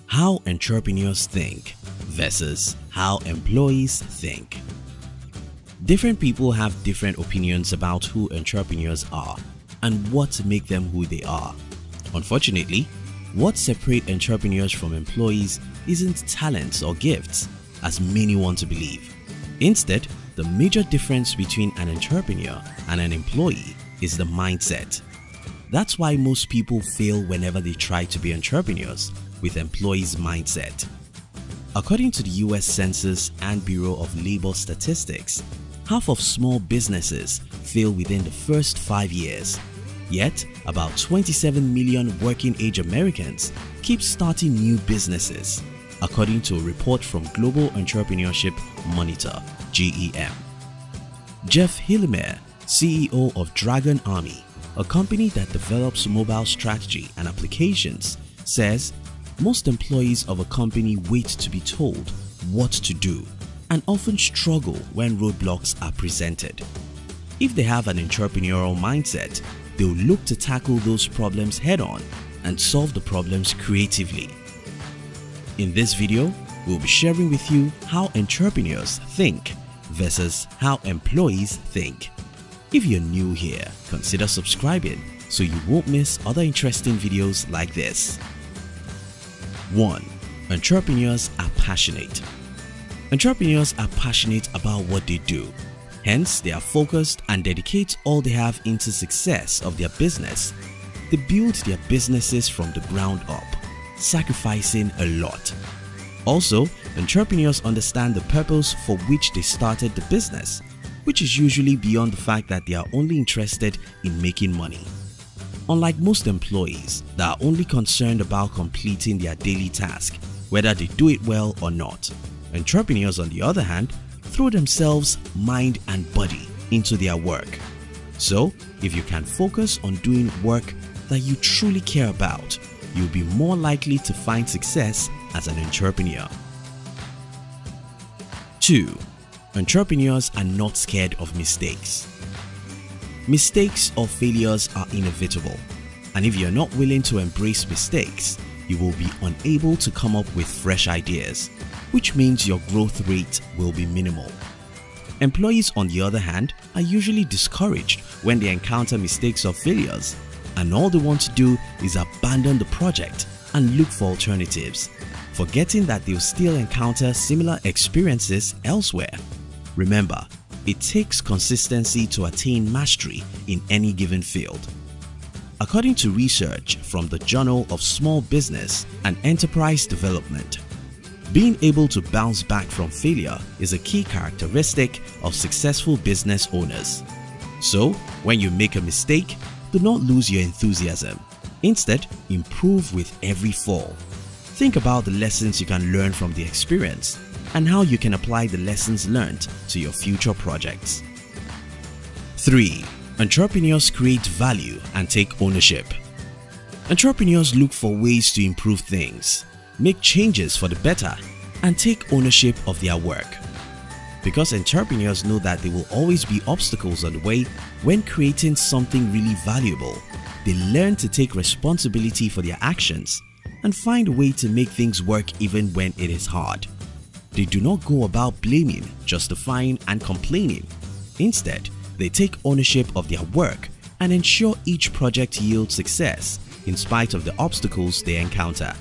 How entrepreneurs think versus how employees think. Different people have different opinions about who entrepreneurs are and what make them who they are. Unfortunately, what separates entrepreneurs from employees isn't talents or gifts, as many want to believe. Instead, the major difference between an entrepreneur and an employee is the mindset. That's why most people fail whenever they try to be entrepreneurs with employees' mindset. According to the US Census and Bureau of Labor Statistics, half of small businesses fail within the first 5 years. Yet, about 27 million working-age Americans keep starting new businesses, according to a report from Global Entrepreneurship Monitor (GEM). Jeff Hillemer, CEO of Dragon Army, a company that develops mobile strategy and applications, says most employees of a company wait to be told what to do and often struggle when roadblocks are presented. If they have an entrepreneurial mindset, they'll look to tackle those problems head-on and solve the problems creatively. In this video, we'll be sharing with you how entrepreneurs think versus how employees think. If you're new here, consider subscribing so you won't miss other interesting videos like this. 1. Entrepreneurs are passionate. Entrepreneurs are passionate about what they do. Hence, they are focused and dedicate all they have into success of their business. They build their businesses from the ground up, sacrificing a lot. Also, entrepreneurs understand the purpose for which they started the business, which is usually beyond the fact that they are only interested in making money. Unlike most employees that are only concerned about completing their daily task, whether they do it well or not, entrepreneurs on the other hand throw themselves mind and body into their work. So, if you can focus on doing work that you truly care about, you'll be more likely to find success as an entrepreneur. 2. Entrepreneurs are not scared of mistakes. Mistakes or failures are inevitable, and if you're not willing to embrace mistakes, you will be unable to come up with fresh ideas, which means your growth rate will be minimal. Employees, on the other hand, are usually discouraged when they encounter mistakes or failures, and all they want to do is abandon the project and look for alternatives, forgetting that they'll still encounter similar experiences elsewhere. Remember, it takes consistency to attain mastery in any given field. According to research from the Journal of Small Business and Enterprise Development, being able to bounce back from failure is a key characteristic of successful business owners. So, when you make a mistake, do not lose your enthusiasm. Instead, improve with every fall. Think about the lessons you can learn from the experience and how you can apply the lessons learned to your future projects. 3. Entrepreneurs create value and take ownership. Entrepreneurs look for ways to improve things, make changes for the better, and take ownership of their work. Because entrepreneurs know that there will always be obstacles on the way when creating something really valuable, they learn to take responsibility for their actions and find a way to make things work even when it is hard. They do not go about blaming, justifying, and complaining. Instead, they take ownership of their work and ensure each project yields success in spite of the obstacles they encounter.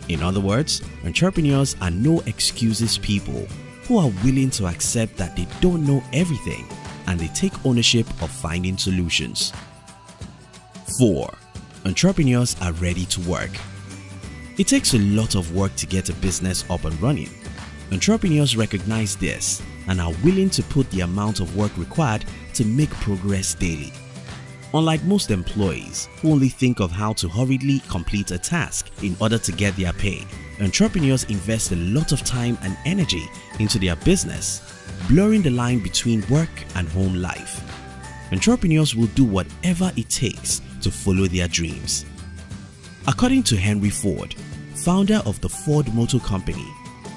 In other words, entrepreneurs are no excuses people who are willing to accept that they don't know everything and they take ownership of finding solutions. 4. Entrepreneurs are ready to work. It takes a lot of work to get a business up and running. Entrepreneurs recognize this and are willing to put the amount of work required to make progress daily. Unlike most employees who only think of how to hurriedly complete a task in order to get their pay, entrepreneurs invest a lot of time and energy into their business, blurring the line between work and home life. Entrepreneurs will do whatever it takes to follow their dreams. According to Henry Ford, founder of the Ford Motor Company,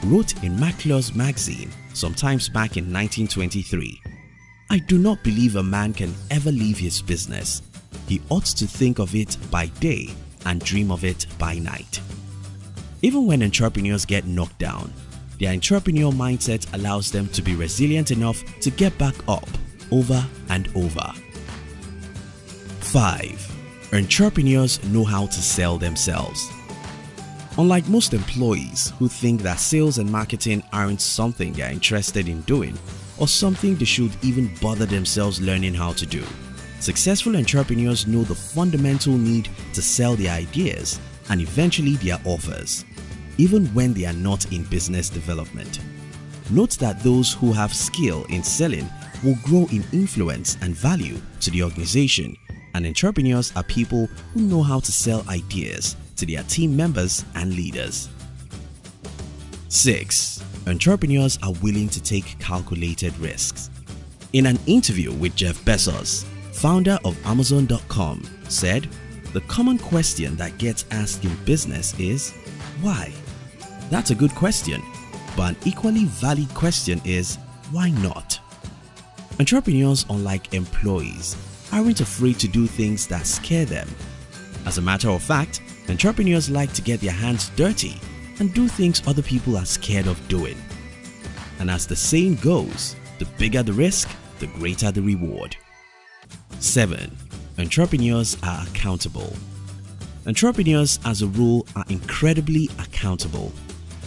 wrote in McClure's magazine sometimes back in 1923, "I do not believe a man can ever leave his business. He ought to think of it by day and dream of it by night." Even when entrepreneurs get knocked down, their entrepreneurial mindset allows them to be resilient enough to get back up over and over. 5. Entrepreneurs know how to sell themselves. Unlike most employees who think that sales and marketing aren't something they are interested in doing or something they should even bother themselves learning how to do, successful entrepreneurs know the fundamental need to sell their ideas and eventually their offers, even when they are not in business development. Note that those who have skill in selling will grow in influence and value to the organization, and entrepreneurs are people who know how to sell ideas to their team members and leaders. 6. Entrepreneurs are willing to take calculated risks. In an interview with Jeff Bezos, founder of Amazon.com, said, "The common question that gets asked in business is, why? That's a good question, but an equally valid question is, why not?" Entrepreneurs, unlike employees, aren't afraid to do things that scare them. As a matter of fact, entrepreneurs like to get their hands dirty and do things other people are scared of doing. And as the saying goes, the bigger the risk, the greater the reward. 7. Entrepreneurs are accountable. Entrepreneurs, as a rule, are incredibly accountable.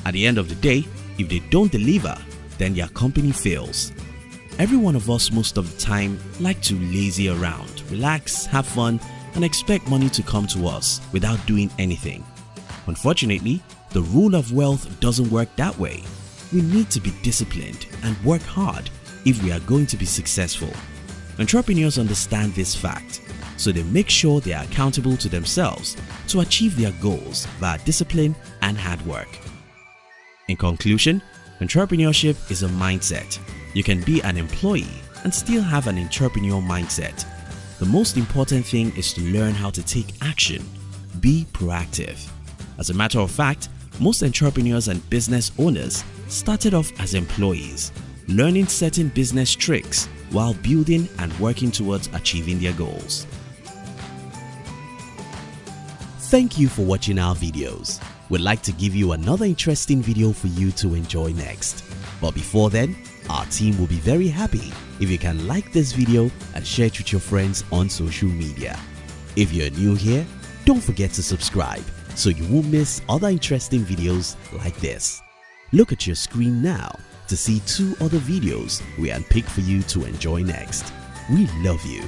At the end of the day, if they don't deliver, then their company fails. Every one of us most of the time like to lazy around, relax, have fun, and expect money to come to us without doing anything. Unfortunately, the rule of wealth doesn't work that way. We need to be disciplined and work hard if we are going to be successful. Entrepreneurs understand this fact, so they make sure they are accountable to themselves to achieve their goals via discipline and hard work. In conclusion, entrepreneurship is a mindset. You can be an employee and still have an entrepreneurial mindset. The most important thing is to learn how to take action. Be proactive. As a matter of fact, most entrepreneurs and business owners started off as employees, learning certain business tricks while building and working towards achieving their goals. Thank you for watching our videos. We'd like to give you another interesting video for you to enjoy next. But before then, our team will be very happy if you can like this video and share it with your friends on social media. If you're new here, don't forget to subscribe so you won't miss other interesting videos like this. Look at your screen now to see 2 other videos we handpicked for you to enjoy next. We love you.